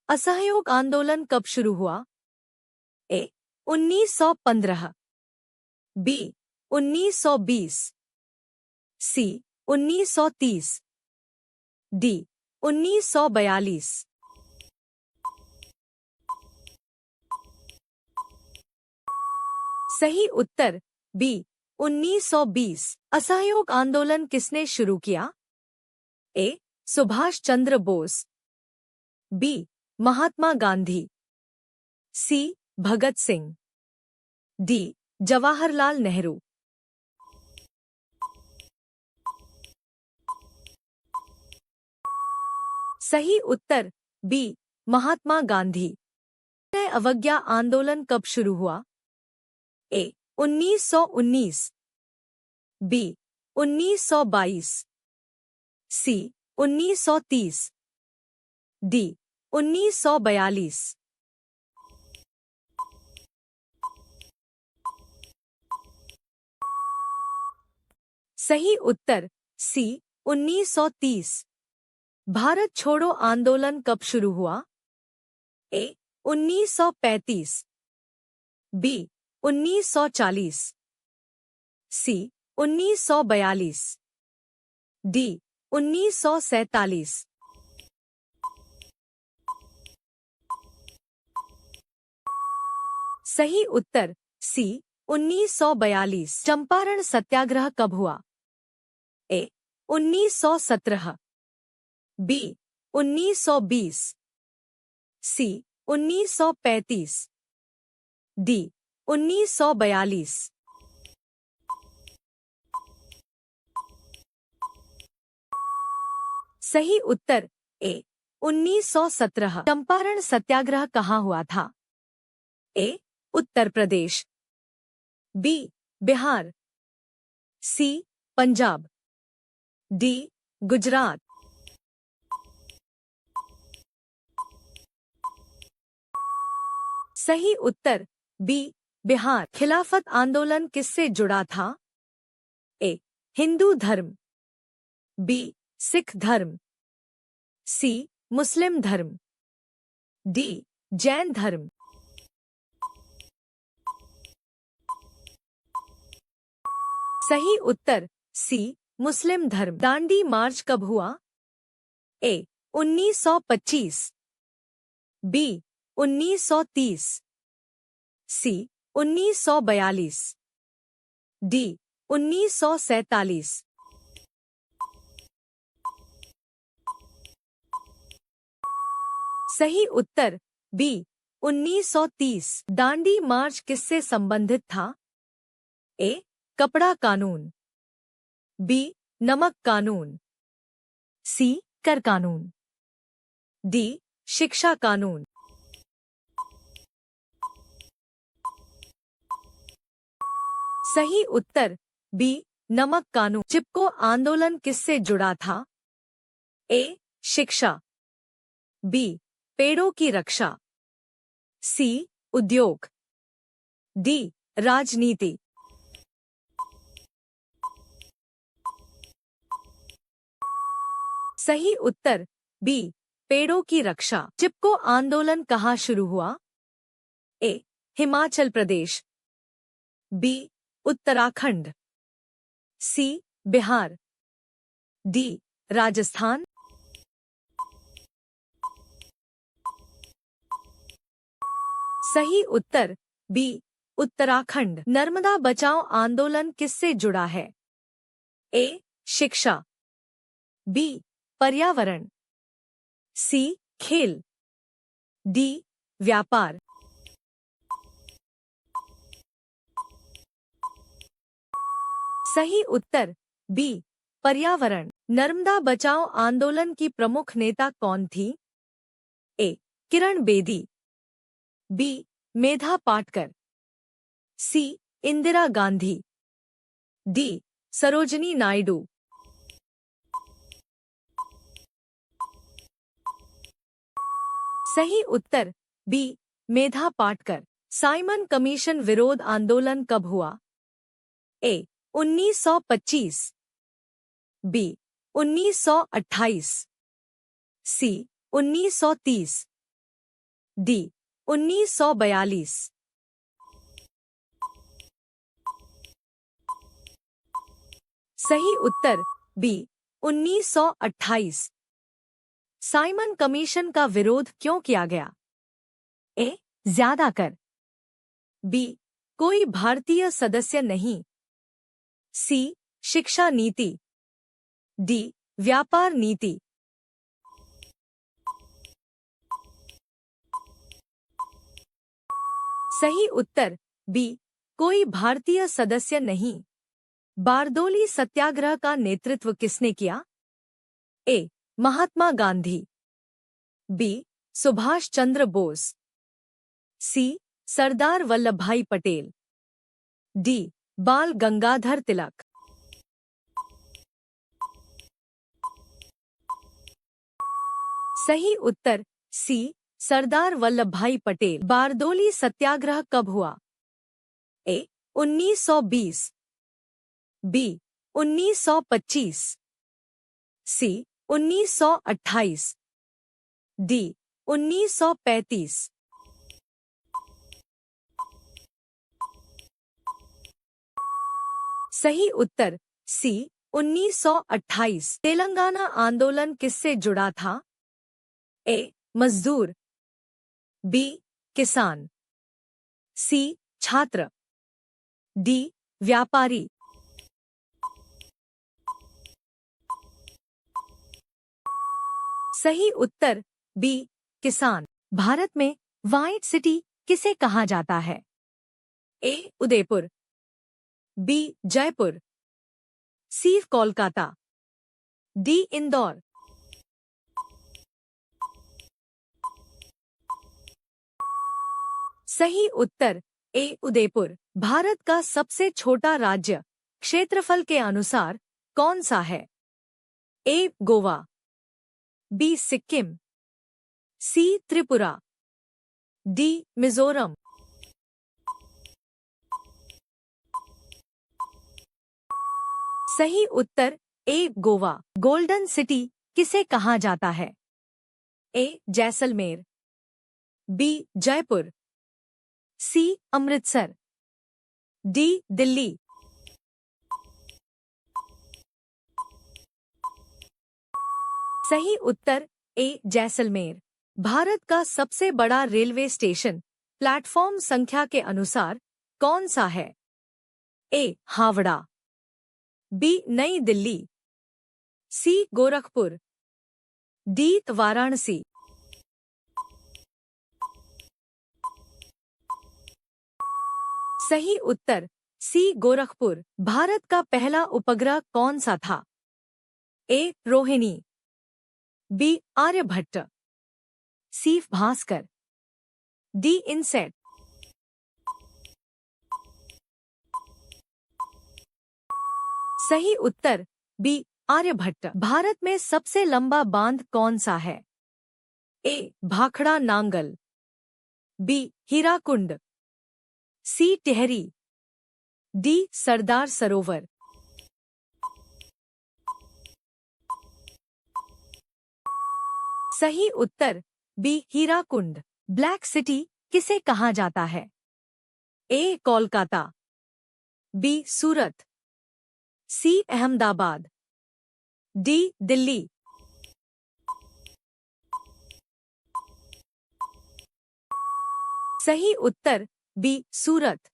असहयोग आंदोलन कब शुरू हुआ? ए. 1915, बी. 1920, सी. 1930, डी. 1942। सही उत्तर बी. 1920। असहयोग आंदोलन किसने शुरू किया? ए. सुभाष चंद्र बोस, बी. महात्मा गांधी, सी. भगत सिंह, डी. जवाहरलाल नेहरू। सही उत्तर बी. महात्मा गांधी। अवज्ञा आंदोलन कब शुरू हुआ? ए. 1919, बी. 1922, सी. 1930, डी. 1942। सही उत्तर सी. 1930। भारत छोड़ो आंदोलन कब शुरू हुआ? ए. 1935, बी. 1940, सी. 1942, डी. 1947। सही उत्तर सी. 1942। चंपारण सत्याग्रह कब हुआ? ए. 1917, बी. 1920, सी. 1935, डी. 1942। सही उत्तर ए. 1917। चंपारण सत्याग्रह कहाँ हुआ था? ए. उत्तर प्रदेश, बी. बिहार, सी. पंजाब, डी. गुजरात। सही उत्तर बी. बिहार। खिलाफत आंदोलन किससे जुड़ा था? ए. हिंदू धर्म, बी. सिख धर्म, सी. मुस्लिम धर्म, डी. जैन धर्म। सही उत्तर सी. मुस्लिम धर्म। दांडी मार्च कब हुआ? ए. 1925, बी. 1930, सी. 1942, डी. 1947। सही उत्तर बी. 1930। दांडी मार्च किससे संबंधित था? ए. कपड़ा कानून, बी. नमक कानून, सी. कर कानून, डी. शिक्षा कानून। सही उत्तर बी. नमक कानून। चिपको आंदोलन किससे जुड़ा था? ए. शिक्षा, बी. पेड़ों की रक्षा, सी. उद्योग, डी. राजनीति। सही उत्तर बी. पेड़ों की रक्षा। चिपको आंदोलन कहाँ शुरू हुआ? ए. हिमाचल प्रदेश, बी. उत्तराखंड, सी. बिहार, डी. राजस्थान। सही उत्तर बी. उत्तराखंड। नर्मदा बचाओ आंदोलन किससे जुड़ा है? ए. शिक्षा, बी. पर्यावरण, सी. खेल, डी. व्यापार। सही उत्तर बी. पर्यावरण। नर्मदा बचाओ आंदोलन की प्रमुख नेता कौन थी? ए. किरण बेदी, बी. मेधा पाटकर, सी. इंदिरा गांधी, डी. सरोजिनी नायडू। सही उत्तर B. Medha Patkar. Simon commission विरोध आंदोलन कब हुआ? ए. 1925, बी. 1928, सी. 1930, डी 1942। सही उत्तर बी 1928। साइमन कमीशन का विरोध क्यों किया गया? ए ज्यादा कर, बी कोई भारतीय सदस्य नहीं, सी शिक्षा नीति, डी व्यापार नीति। सही उत्तर बी कोई भारतीय सदस्य नहीं। बारदोली सत्याग्रह का नेतृत्व किसने किया? ए महात्मा गांधी, बी सुभाष चंद्र बोस, सी सरदार वल्लभ भाई पटेल, डी बाल गंगाधर तिलक। सही उत्तर सी सरदार वल्लभ भाई पटेल। बारदोली सत्याग्रह कब हुआ? ए 1920, बी 1925, सी 1928, डी 1935। सही उत्तर सी 1928। तेलंगाना आंदोलन किससे जुड़ा था? ए मजदूर, बी किसान, सी छात्र, डी व्यापारी। सही उत्तर बी किसान। भारत में व्हाइट सिटी किसे कहा जाता है? ए उदयपुर, बी जयपुर, सी कोलकाता, डी इंदौर। सही उत्तर ए उदयपुर। भारत का सबसे छोटा राज्य क्षेत्रफल के अनुसार कौन सा है? ए गोवा, बी सिक्किम, सी त्रिपुरा, डी मिजोरम। सही उत्तर ए गोवा। गोल्डन सिटी किसे कहा जाता है? ए जैसलमेर, बी जयपुर, सी अमृतसर, डी दिल्ली। सही उत्तर ए जैसलमेर। भारत का सबसे बड़ा रेलवे स्टेशन प्लेटफॉर्म संख्या के अनुसार कौन सा है? ए हावड़ा, बी नई दिल्ली, सी गोरखपुर, डी वाराणसी। सही उत्तर सी गोरखपुर। भारत का पहला उपग्रह कौन सा था? ए रोहिणी, बी आर्यभट्ट, सी भास्कर, डी इनसेट। सही उत्तर बी आर्यभट्ट। भारत में सबसे लंबा बांध कौन सा है? ए भाखड़ा नांगल, बी हीराकुंड, सी टिहरी, डी सरदार सरोवर। सही उत्तर बी हीराकुंड। ब्लैक सिटी किसे कहा जाता है? ए कोलकाता, बी सूरत, सी अहमदाबाद, डी दिल्ली। सही उत्तर बी सूरत।